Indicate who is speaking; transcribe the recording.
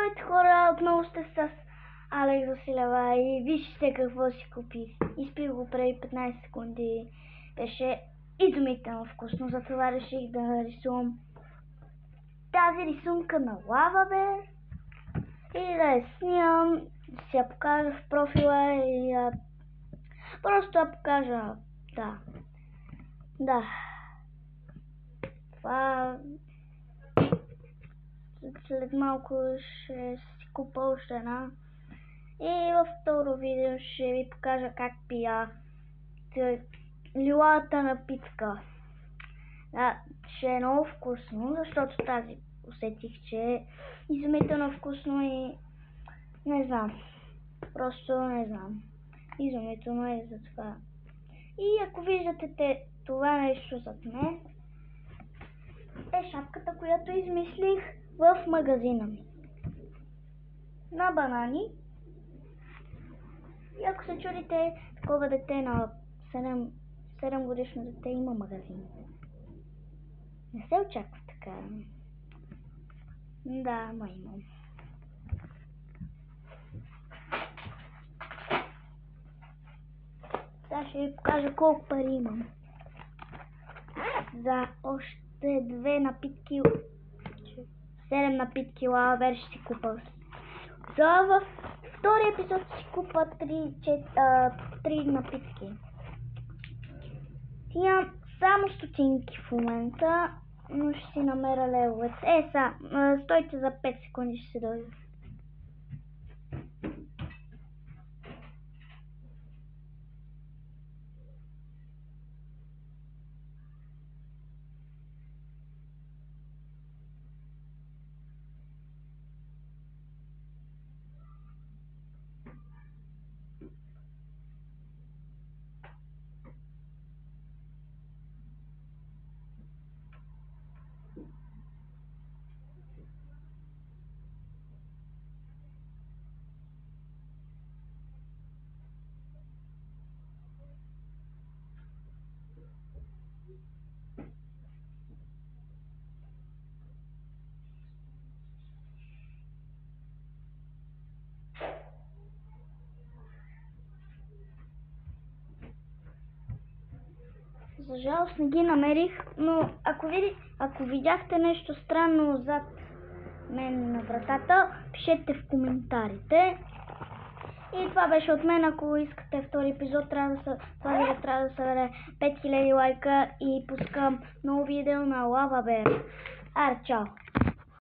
Speaker 1: Здравейте хора, отново сте с Алекс Василева и вижте какво си купих. Изпих го преди 15 секунди. Беше изумително вкусно, затова реших да рисувам тази рисунка на лава бер и да я снимам, да си я покажа в профила и просто да покажа. Да. Това след малко ще си купа още една и във второ видео ще ви покажа как пия лилата напитка. Ще е много вкусно, защото тази усетих, че е изумително вкусно и не знам, просто не знам. Изумително е за това. И ако виждате това нещо зад мен, е шапката, която измислих в магазина ми. На банани. И ако се чудите, такова дете на 7 годишно дете има магазин. Не се очаква така. Да, ма имам. Сега ще ви покажа колко пари имам. За още 2 напитки, 7 напитки лава бер ще си купа. Във втория епизод ще си купа 3 напитки. Имам само стотинки в момента, но ще си намеря левовете. Стойте за 5 секунди, ще се дойде. За жалост не ги намерих, но ако видяхте нещо странно зад мен на вратата, пишете в коментарите. И това беше от мен. Ако искате втори епизод, това видео трябва да събере 5000 лайка и пускам ново видео на лава бер. Аре, чао!